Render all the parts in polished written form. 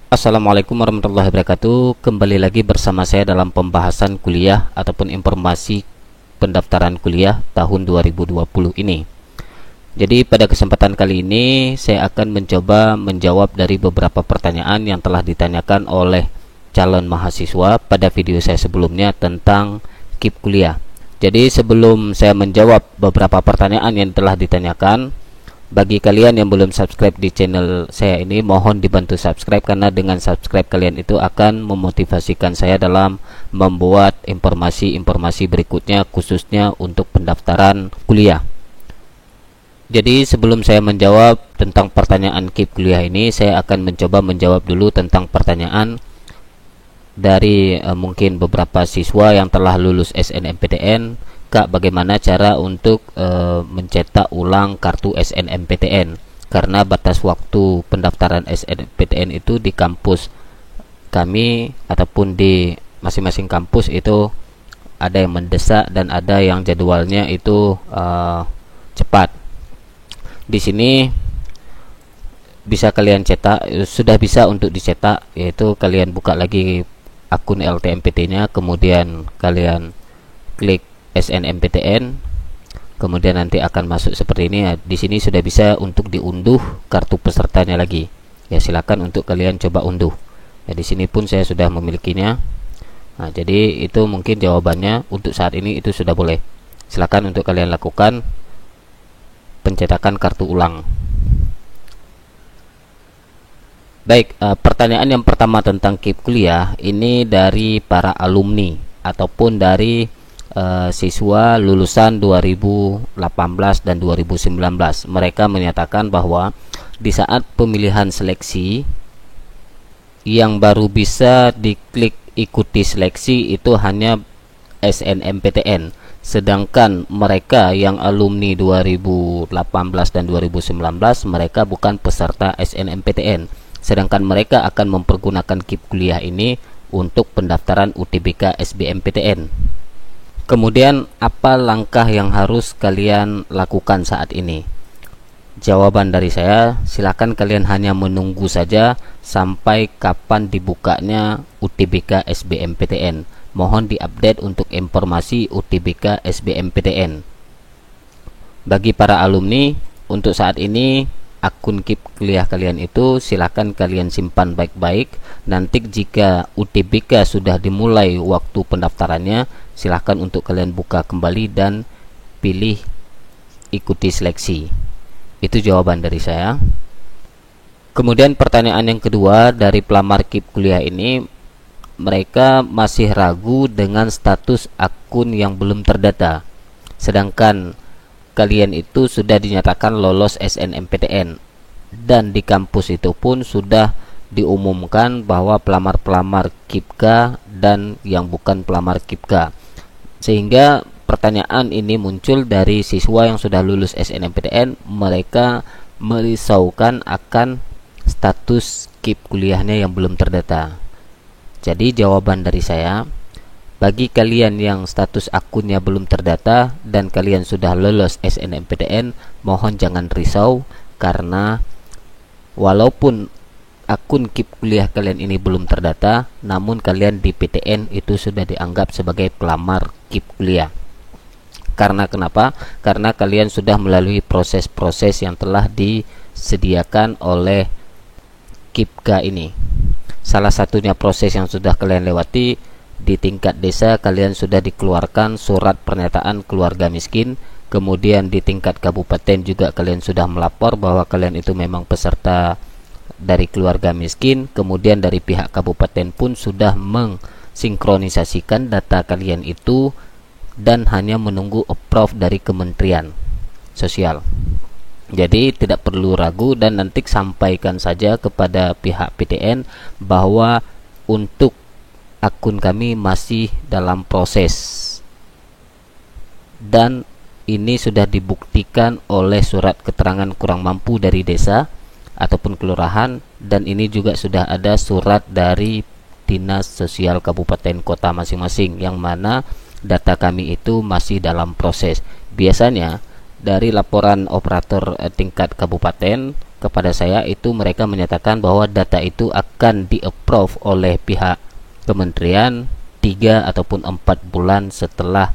Assalamualaikum warahmatullahi wabarakatuh. Kembali lagi bersama saya dalam pembahasan kuliah ataupun informasi pendaftaran kuliah tahun 2020 ini. Jadi pada kesempatan kali ini saya akan mencoba menjawab dari beberapa pertanyaan yang telah ditanyakan oleh calon mahasiswa pada video saya sebelumnya tentang KIP kuliah. Jadi sebelum saya menjawab beberapa pertanyaan yang telah ditanyakan, bagi kalian yang belum subscribe di channel saya ini, mohon dibantu subscribe, karena dengan subscribe kalian itu akan memotivasikan saya dalam membuat informasi-informasi berikutnya, khususnya untuk pendaftaran kuliah. Jadi sebelum saya menjawab tentang pertanyaan KIP kuliah ini, saya akan mencoba menjawab dulu tentang pertanyaan dari mungkin beberapa siswa yang telah lulus SNMPTN. Kak, bagaimana cara untuk mencetak ulang kartu SNMPTN? Karena batas waktu pendaftaran SNMPTN itu di kampus kami ataupun di masing-masing kampus itu ada yang mendesak dan ada yang jadwalnya itu cepat. Di sini bisa kalian cetak, sudah bisa untuk dicetak, yaitu kalian buka lagi akun LTMPT-nya, kemudian kalian klik SNMPTN, kemudian nanti akan masuk seperti ini. Di sini sudah bisa untuk diunduh kartu pesertanya lagi. Ya, silakan untuk kalian coba unduh. Ya, di sini pun saya sudah memilikinya. Nah, jadi itu mungkin jawabannya untuk saat ini itu sudah boleh. Silakan untuk kalian lakukan pencetakan kartu ulang. Baik, pertanyaan yang pertama tentang KIP kuliah ini dari para alumni ataupun dari siswa lulusan 2018 dan 2019. Mereka menyatakan bahwa di saat pemilihan seleksi yang baru bisa diklik ikuti seleksi itu hanya SNMPTN, sedangkan mereka yang alumni 2018 dan 2019 mereka bukan peserta SNMPTN, sedangkan mereka akan mempergunakan KIP kuliah ini untuk pendaftaran UTBK SBMPTN. Kemudian apa langkah yang harus kalian lakukan saat ini? Jawaban dari saya, silakan kalian hanya menunggu saja sampai kapan dibukanya UTBK SBMPTN. Mohon diupdate untuk informasi UTBK SBMPTN. Bagi para alumni, untuk saat ini akun KIP kuliah kalian itu silakan kalian simpan baik-baik. Nanti jika UTBK sudah dimulai waktu pendaftarannya, silakan untuk kalian buka kembali dan pilih ikuti seleksi. Itu jawaban dari saya. Kemudian pertanyaan yang kedua dari pelamar KIP kuliah ini, mereka masih ragu dengan status akun yang belum terdata, sedangkan kalian itu sudah dinyatakan lolos SNMPTN, dan di kampus itu pun sudah diumumkan bahwa pelamar-pelamar KIPK dan yang bukan pelamar KIPK. Sehingga pertanyaan ini muncul dari siswa yang sudah lulus SNMPTN. Mereka merisaukan akan status KIP kuliahnya yang belum terdata. Jadi jawaban dari saya, bagi kalian yang status akunnya belum terdata dan kalian sudah lolos SNMPTN, mohon jangan risau, karena walaupun akun KIP kuliah kalian ini belum terdata, namun kalian di PTN itu sudah dianggap sebagai pelamar KIP kuliah. Karena kenapa? Karena kalian sudah melalui proses-proses yang telah disediakan oleh KIPK ini. Salah satunya proses yang sudah kalian lewati, di tingkat desa kalian sudah dikeluarkan surat pernyataan keluarga miskin. Kemudian di tingkat kabupaten juga kalian sudah melapor bahwa kalian itu memang peserta dari keluarga miskin. Kemudian dari pihak kabupaten pun sudah mensinkronisasikan data kalian itu dan hanya menunggu approve dari Kementerian Sosial. Jadi tidak perlu ragu, dan nanti sampaikan saja kepada pihak PTN bahwa untuk akun kami masih dalam proses, dan ini sudah dibuktikan oleh surat keterangan kurang mampu dari desa ataupun kelurahan, dan ini juga sudah ada surat dari Dinas Sosial Kabupaten Kota masing-masing yang mana data kami itu masih dalam proses. Biasanya dari laporan operator tingkat kabupaten kepada saya itu mereka menyatakan bahwa data itu akan di-approve oleh pihak kementerian 3 ataupun 4 bulan setelah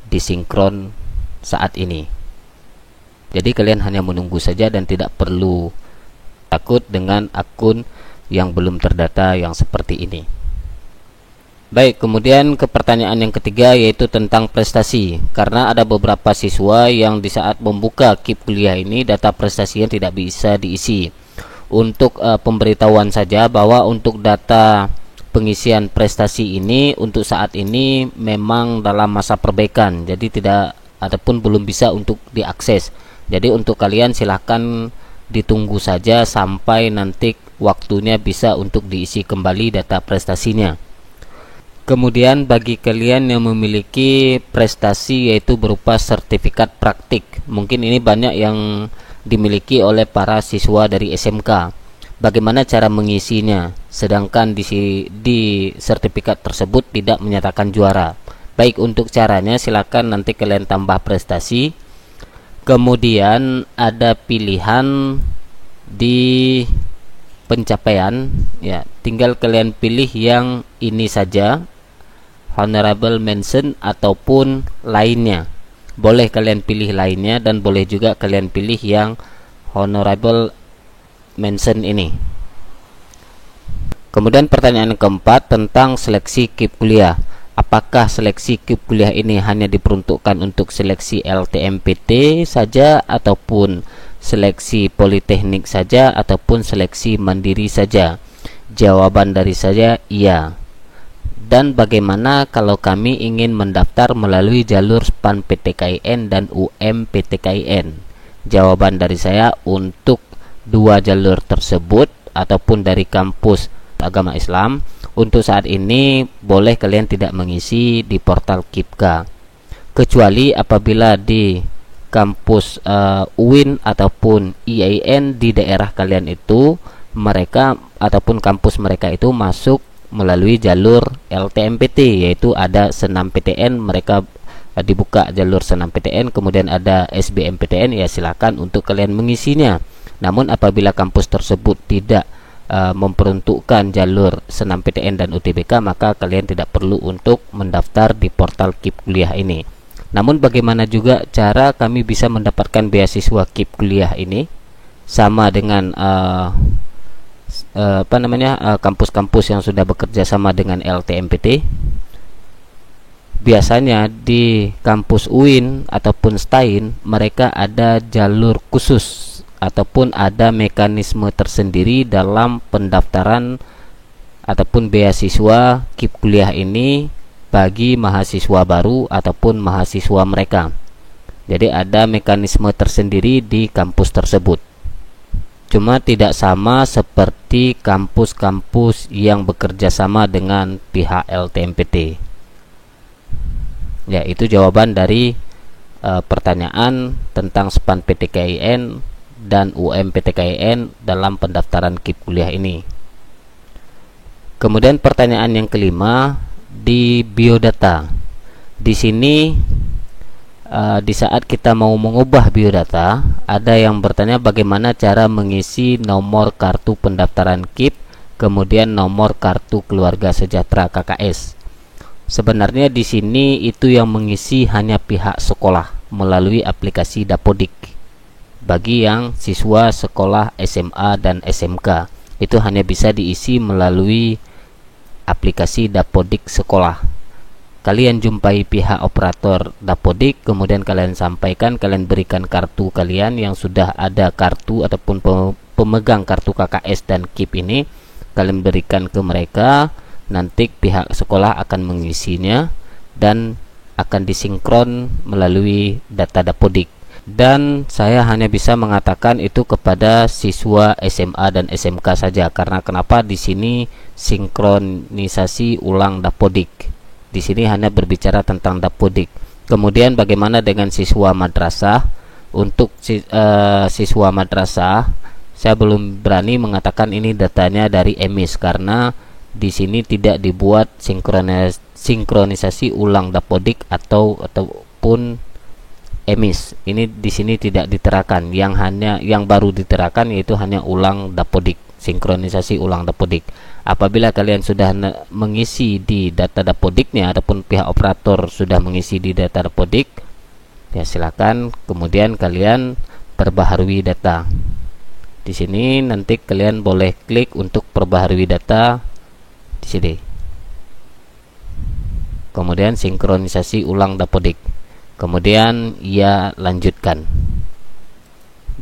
disinkron saat ini. Jadi kalian hanya menunggu saja dan tidak perlu takut dengan akun yang belum terdata yang seperti ini. Baik, kemudian ke pertanyaan yang ketiga, yaitu tentang prestasi. Karena ada beberapa siswa yang di saat membuka KIP kuliah ini data prestasinya tidak bisa diisi. Untuk pemberitahuan saja bahwa untuk data pengisian prestasi ini untuk saat ini memang dalam masa perbaikan, jadi tidak ataupun belum bisa untuk diakses. Jadi untuk kalian silahkan ditunggu saja sampai nanti waktunya bisa untuk diisi kembali data prestasinya. Kemudian bagi kalian yang memiliki prestasi yaitu berupa sertifikat praktik, mungkin ini banyak yang dimiliki oleh para siswa dari SMK. Bagaimana cara mengisinya? Sedangkan di sertifikat tersebut tidak menyatakan juara. Baik, untuk caranya silakan nanti kalian tambah prestasi. Kemudian ada pilihan di pencapaian, ya, tinggal kalian pilih yang ini saja, honorable mention ataupun lainnya. Boleh kalian pilih lainnya dan boleh juga kalian pilih yang honorable mention ini. Kemudian pertanyaan yang keempat tentang seleksi KIP kuliah. Apakah seleksi KIP kuliah ini hanya diperuntukkan untuk seleksi LTMPT saja ataupun seleksi politeknik saja ataupun seleksi mandiri saja? Jawaban dari saya iya. Dan bagaimana kalau kami ingin mendaftar melalui jalur SPAN PTKIN dan UM PTKIN? Jawaban dari saya untuk dua jalur tersebut ataupun dari kampus agama Islam, untuk saat ini boleh kalian tidak mengisi di portal KIPKA, kecuali apabila di kampus UIN ataupun IAIN di daerah kalian itu mereka ataupun kampus mereka itu masuk melalui jalur LTMPT, yaitu ada senam PTN, mereka dibuka jalur senam PTN, kemudian ada SBMPTN, ya silakan untuk kalian mengisinya. Namun apabila kampus tersebut tidak memperuntukkan jalur senam PTN dan UTBK, maka kalian tidak perlu untuk mendaftar di portal KIP kuliah ini. Namun bagaimana juga cara kami bisa mendapatkan beasiswa KIP kuliah ini? Sama dengan kampus-kampus yang sudah bekerja sama dengan LTMPT. Biasanya di kampus UIN ataupun STAIN mereka ada jalur khusus ataupun ada mekanisme tersendiri dalam pendaftaran ataupun beasiswa KIP kuliah ini bagi mahasiswa baru ataupun mahasiswa mereka. Jadi ada mekanisme tersendiri di kampus tersebut. Cuma tidak sama seperti kampus-kampus yang bekerja sama dengan pihak LTMPT. Ya, itu jawaban dari pertanyaan tentang SPAN PTKIN dan UM PTKIN dalam pendaftaran KIP kuliah ini. Kemudian pertanyaan yang kelima di biodata. Di sini di saat kita mau mengubah biodata, ada yang bertanya bagaimana cara mengisi nomor kartu pendaftaran KIP, kemudian nomor kartu keluarga sejahtera KKS. Sebenarnya di sini itu yang mengisi hanya pihak sekolah melalui aplikasi Dapodik. Bagi yang siswa sekolah SMA dan SMK, itu hanya bisa diisi melalui aplikasi Dapodik sekolah. Kalian jumpai pihak operator Dapodik, kemudian kalian sampaikan, kalian berikan kartu kalian yang sudah ada kartu ataupun pemegang kartu KKS dan KIP ini, kalian berikan ke mereka. Nanti pihak sekolah akan mengisinya dan akan disinkron melalui data Dapodik. Dan saya hanya bisa mengatakan itu kepada siswa SMA dan SMK saja. Karena kenapa? Di sini sinkronisasi ulang Dapodik. Di sini hanya berbicara tentang Dapodik. Kemudian bagaimana dengan siswa madrasah? Untuk siswa madrasah, saya belum berani mengatakan ini datanya dari EMIS karena di sini tidak dibuat sinkronisasi ulang Dapodik ataupun emis. Ini di sini tidak diterakan. Yang baru diterakan yaitu hanya ulang dapodik, sinkronisasi ulang dapodik. Apabila kalian sudah mengisi di data dapodiknya ataupun pihak operator sudah mengisi di data dapodik, ya silakan kemudian kalian perbaharui data. Di sini nanti kalian boleh klik untuk perbaharui data di sini. Kemudian sinkronisasi ulang dapodik. Kemudian ia lanjutkan.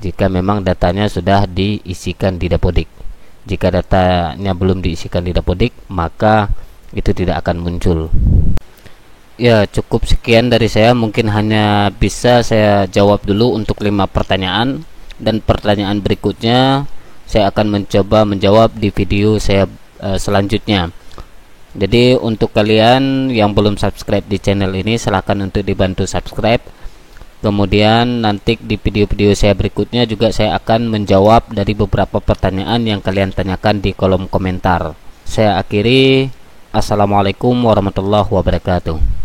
Jika memang datanya sudah diisikan di dapodik. Jika datanya belum diisikan di dapodik, maka itu tidak akan muncul. Ya, cukup sekian dari saya. Mungkin hanya bisa saya jawab dulu untuk 5 pertanyaan, dan pertanyaan berikutnya saya akan mencoba menjawab di video saya selanjutnya. Jadi untuk kalian yang belum subscribe di channel ini, silahkan untuk dibantu subscribe. Kemudian nanti di video-video saya berikutnya juga saya akan menjawab dari beberapa pertanyaan yang kalian tanyakan di kolom komentar. Saya akhiri. Assalamualaikum warahmatullahi wabarakatuh.